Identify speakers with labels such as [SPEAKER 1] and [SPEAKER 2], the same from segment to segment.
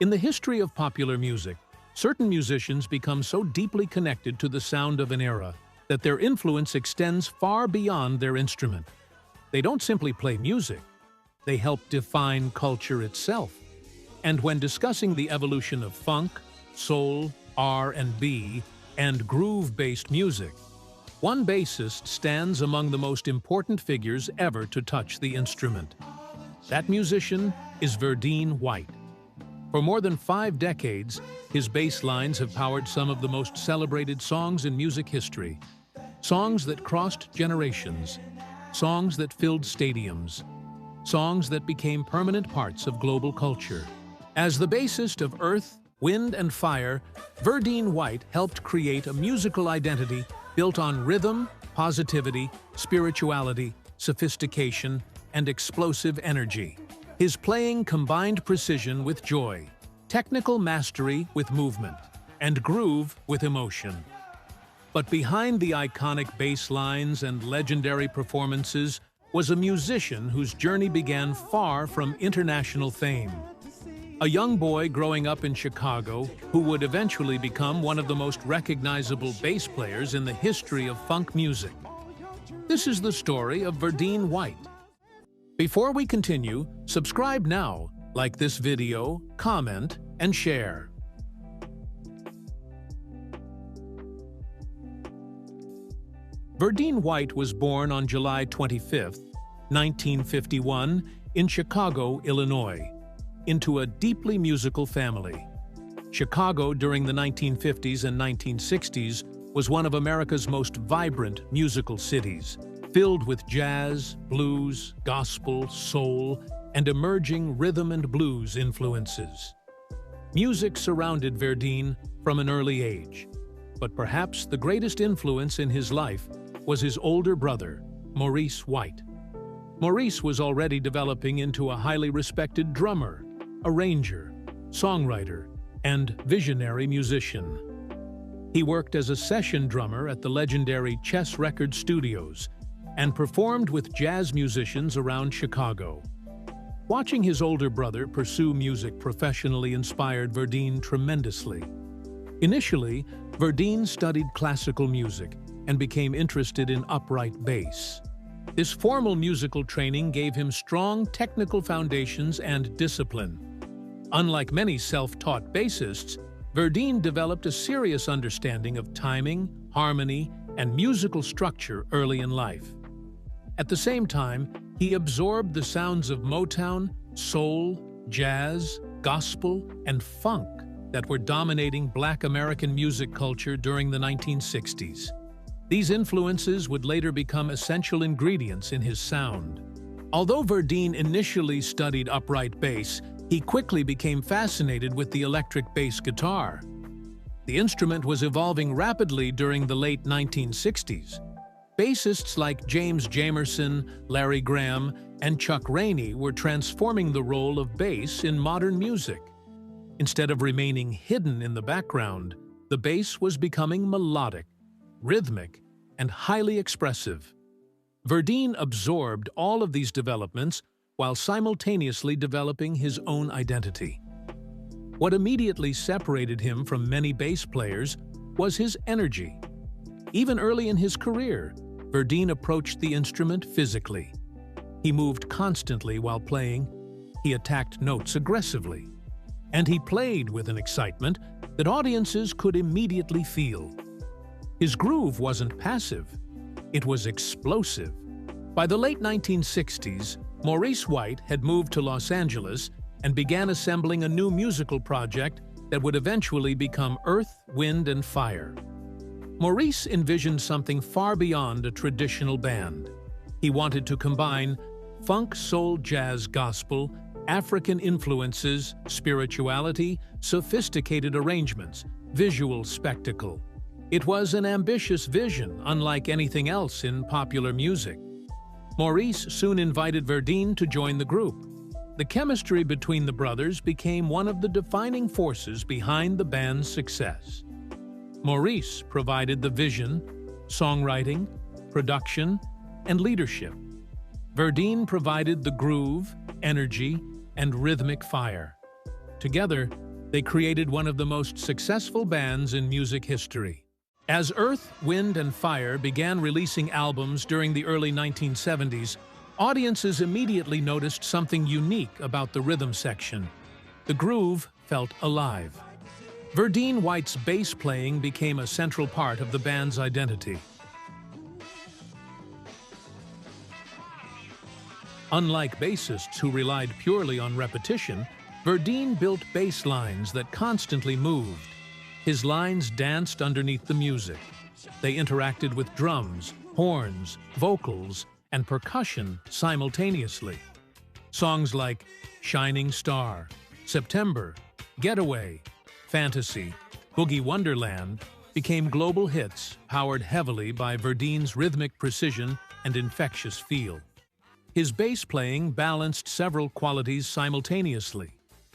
[SPEAKER 1] In the history of popular music, certain musicians become so deeply connected to the sound of an era that their influence extends far beyond their instrument. They don't simply play music, they help define culture itself. And when discussing the evolution of funk, soul, R&B, and groove-based music, one bassist stands among the most important figures ever to touch the instrument. That musician is Verdine White. For more than 5 decades, his bass lines have powered some of the most celebrated songs in music history. Songs that crossed generations, songs that filled stadiums, songs that became permanent parts of global culture. As the bassist of Earth, Wind and Fire, Verdine White helped create a musical identity built on rhythm, positivity, spirituality, sophistication, and explosive energy. His playing combined precision with joy, technical mastery with movement, and groove with emotion. But behind the iconic bass lines and legendary performances was a musician whose journey began far from international fame. A young boy growing up in Chicago who would eventually become one of the most recognizable bass players in the history of funk music. This is the story of Verdine White. Before we continue, subscribe now, like this video, comment, and share. Verdine White was born on July 25, 1951, in Chicago, Illinois, into a deeply musical family. Chicago during the 1950s and 1960s was one of America's most vibrant musical cities, filled with jazz, blues, gospel, soul, and emerging rhythm and blues influences. Music surrounded Verdine from an early age, but perhaps the greatest influence in his life was his older brother, Maurice White. Maurice was already developing into a highly respected drummer, arranger, songwriter, and visionary musician. He worked as a session drummer at the legendary Chess Record Studios and performed with jazz musicians around Chicago. Watching his older brother pursue music professionally inspired Verdine tremendously. Initially, Verdine studied classical music and became interested in upright bass. This formal musical training gave him strong technical foundations and discipline. Unlike many self-taught bassists, Verdine developed a serious understanding of timing, harmony, and musical structure early in life. At the same time, he absorbed the sounds of Motown, soul, jazz, gospel, and funk that were dominating Black American music culture during the 1960s. These influences would later become essential ingredients in his sound. Although Verdine initially studied upright bass, he quickly became fascinated with the electric bass guitar. The instrument was evolving rapidly during the late 1960s. Bassists like James Jamerson, Larry Graham, and Chuck Rainey were transforming the role of bass in modern music. Instead of remaining hidden in the background, the bass was becoming melodic, rhythmic, and highly expressive. Verdine absorbed all of these developments while simultaneously developing his own identity. What immediately separated him from many bass players was his energy. Even early in his career, Verdine approached the instrument physically. He moved constantly while playing, he attacked notes aggressively, and he played with an excitement that audiences could immediately feel. His groove wasn't passive, it was explosive. By the late 1960s, Maurice White had moved to Los Angeles and began assembling a new musical project that would eventually become Earth, Wind and Fire. Maurice envisioned something far beyond a traditional band. He wanted to combine funk, soul, jazz, gospel, African influences, spirituality, sophisticated arrangements, visual spectacle. It was an ambitious vision, unlike anything else in popular music. Maurice soon invited Verdine to join the group. The chemistry between the brothers became one of the defining forces behind the band's success. Maurice provided the vision, songwriting, production, and leadership. Verdine provided the groove, energy, and rhythmic fire. Together, They created one of the most successful bands in music history. As Earth, Wind and Fire began releasing albums during the early 1970s, audiences immediately noticed something unique about the rhythm section. The groove felt alive. Verdine White's bass playing became a central part of the band's identity. Unlike bassists who relied purely on repetition, Verdine built bass lines that constantly moved. His lines danced underneath the music. They interacted with drums, horns, vocals, and percussion simultaneously. Songs like Shining Star, September, Getaway, Fantasy, Boogie Wonderland became global hits powered heavily by Verdine's rhythmic precision and infectious feel. His bass playing balanced several qualities simultaneously: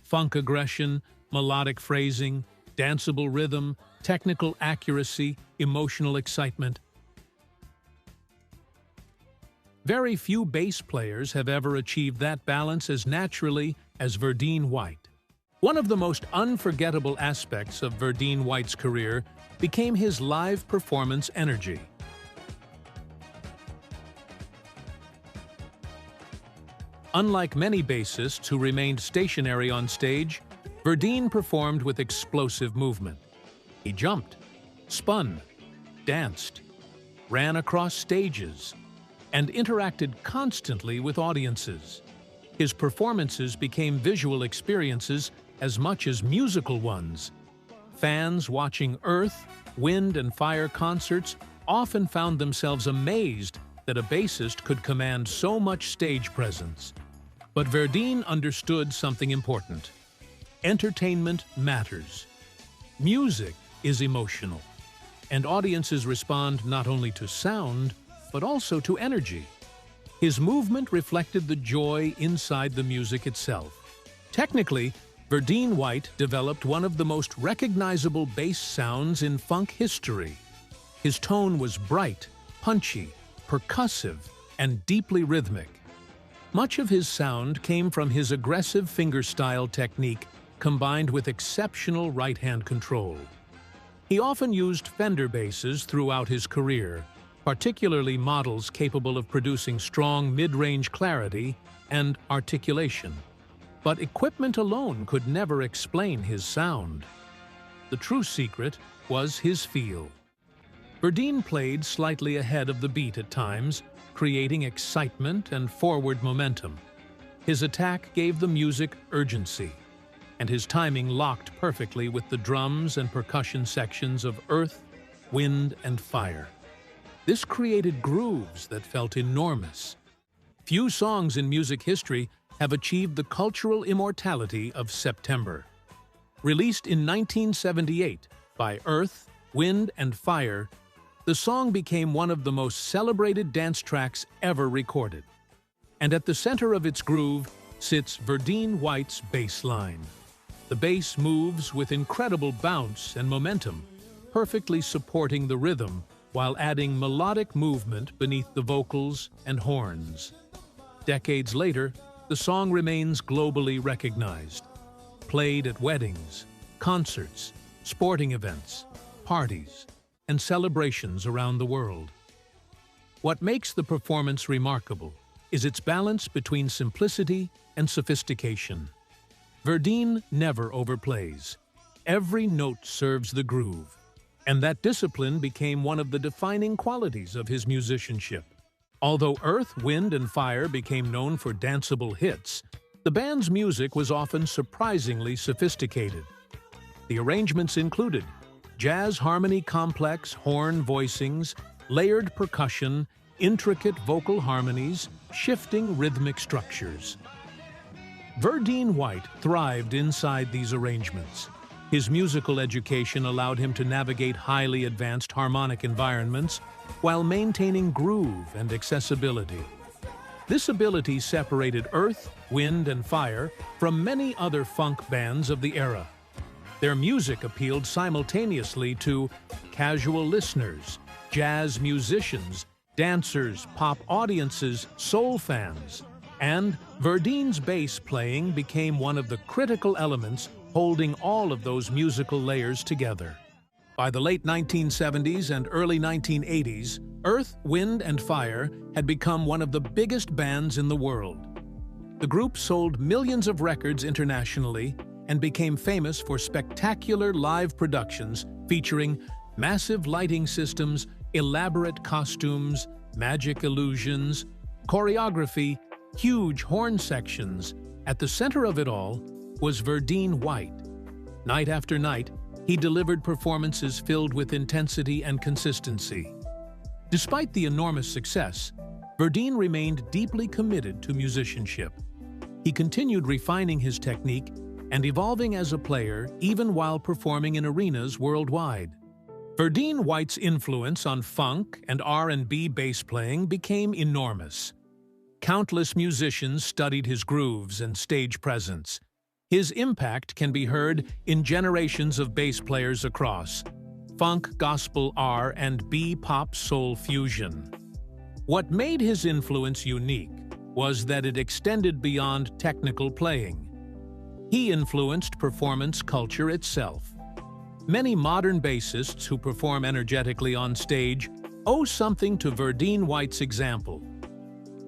[SPEAKER 1] funk aggression, melodic phrasing, danceable rhythm, technical accuracy, emotional excitement. Very few bass players have ever achieved that balance as naturally as Verdine White. One of the most unforgettable aspects of Verdine White's career became his live performance energy. Unlike many bassists who remained stationary on stage, Verdine performed with explosive movement. He jumped, spun, danced, ran across stages, and interacted constantly with audiences. His performances became visual experiences as much as musical ones. Fans watching Earth, Wind and Fire concerts often found themselves amazed that a bassist could command so much stage presence. But Verdine understood something important. Entertainment matters. Music is emotional, and audiences respond not only to sound, but also to energy. His movement reflected the joy inside the music itself. Technically, Verdine White developed one of the most recognizable bass sounds in funk history. His tone was bright, punchy, percussive, and deeply rhythmic. Much of his sound came from his aggressive fingerstyle technique combined with exceptional right-hand control. He often used Fender basses throughout his career, particularly models capable of producing strong mid-range clarity and articulation. But equipment alone could never explain his sound. The true secret was his feel. Verdine played slightly ahead of the beat at times, creating excitement and forward momentum. His attack gave the music urgency, and his timing locked perfectly with the drums and percussion sections of Earth, Wind, and Fire. This created grooves that felt enormous. Few songs in music history have achieved the cultural immortality of September. Released in 1978 by Earth, Wind, and Fire, the song became one of the most celebrated dance tracks ever recorded. And at the center of its groove sits Verdine White's bass line. The bass moves with incredible bounce and momentum, perfectly supporting the rhythm while adding melodic movement beneath the vocals and horns. Decades later, the song remains globally recognized, played at weddings, concerts, sporting events, parties, and celebrations around the world. What makes the performance remarkable is its balance between simplicity and sophistication. Verdine never overplays. Every note serves the groove, and that discipline became one of the defining qualities of his musicianship. Although Earth, Wind, and Fire became known for danceable hits, the band's music was often surprisingly sophisticated. The arrangements included jazz harmony complex horn voicings, layered percussion, intricate vocal harmonies, shifting rhythmic structures. Verdine White thrived inside these arrangements. His musical education allowed him to navigate highly advanced harmonic environments while maintaining groove and accessibility. This ability separated Earth, Wind, and Fire from many other funk bands of the era. Their music appealed simultaneously to casual listeners, jazz musicians, dancers, pop audiences, soul fans, and Verdine's bass playing became one of the critical elements holding all of those musical layers together. By the late 1970s and early 1980s, Earth, Wind and Fire had become one of the biggest bands in the world. The group sold millions of records internationally and became famous for spectacular live productions featuring massive lighting systems, elaborate costumes, magic illusions, choreography, huge horn sections. At the center of it all was Verdine White. Night after night, he delivered performances filled with intensity and consistency. Despite the enormous success, Verdine remained deeply committed to musicianship. He continued refining his technique and evolving as a player even while performing in arenas worldwide. Verdine White's influence on funk and R&B bass playing became enormous. Countless musicians studied his grooves and stage presence. His impact can be heard in generations of bass players across funk, gospel, R&B, pop, soul fusion. What made his influence unique was that it extended beyond technical playing. He influenced performance culture itself. Many modern bassists who perform energetically on stage owe something to Verdine White's example.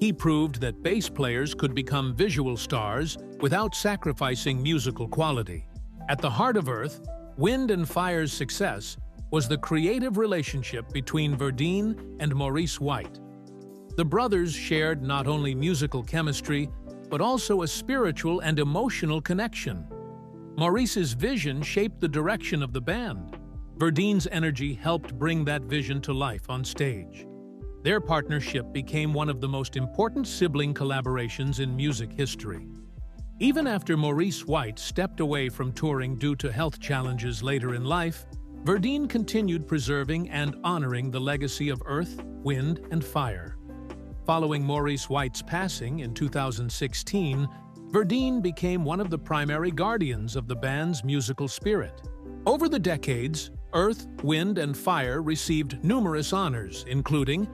[SPEAKER 1] He proved that bass players could become visual stars without sacrificing musical quality. At the heart of Earth, Wind and Fire's success was the creative relationship between Verdine and Maurice White. The brothers shared not only musical chemistry, but also a spiritual and emotional connection. Maurice's vision shaped the direction of the band. Verdine's energy helped bring that vision to life on stage. Their partnership became one of the most important sibling collaborations in music history. Even after Maurice White stepped away from touring due to health challenges later in life, Verdine continued preserving and honoring the legacy of Earth, Wind, and Fire. Following Maurice White's passing in 2016, Verdine became one of the primary guardians of the band's musical spirit. Over the decades, Earth, Wind, and Fire received numerous honors, including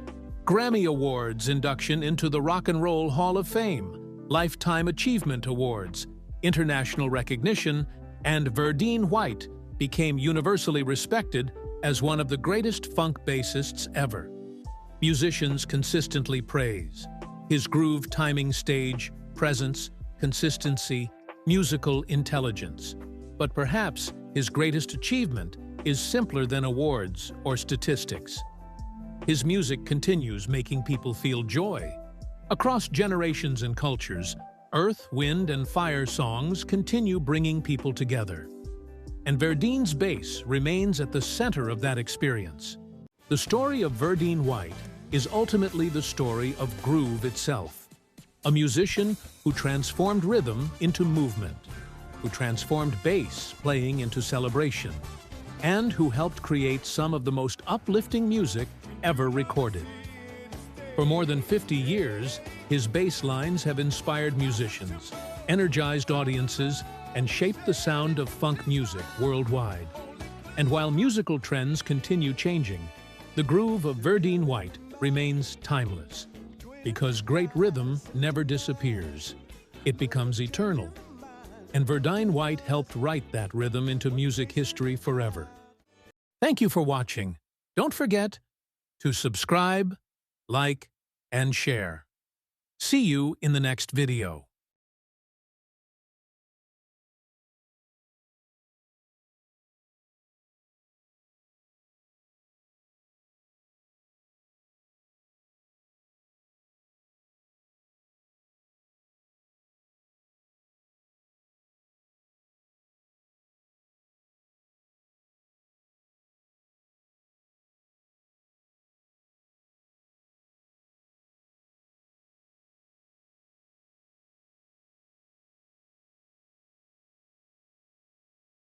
[SPEAKER 1] Grammy Awards induction into the Rock and Roll Hall of Fame, Lifetime Achievement Awards, international recognition, and Verdine White became universally respected as one of the greatest funk bassists ever. Musicians consistently praise his groove timing, stage presence, consistency, musical intelligence. But perhaps his greatest achievement is simpler than awards or statistics. His music continues making people feel joy. Across generations and cultures, Earth, Wind, and Fire songs continue bringing people together. And Verdine's bass remains at the center of that experience. The story of Verdine White is ultimately the story of groove itself. A musician who transformed rhythm into movement, who transformed bass playing into celebration, and who helped create some of the most uplifting music ever recorded. For more than 50 years, his bass lines have inspired musicians, energized audiences, and shaped the sound of funk music worldwide. And while musical trends continue changing, the groove of Verdine White remains timeless. Because great rhythm never disappears. It becomes eternal. And Verdine White helped write that rhythm into music history forever. Thank you for watching. Don't forget to subscribe, like, and share. See you in the next video.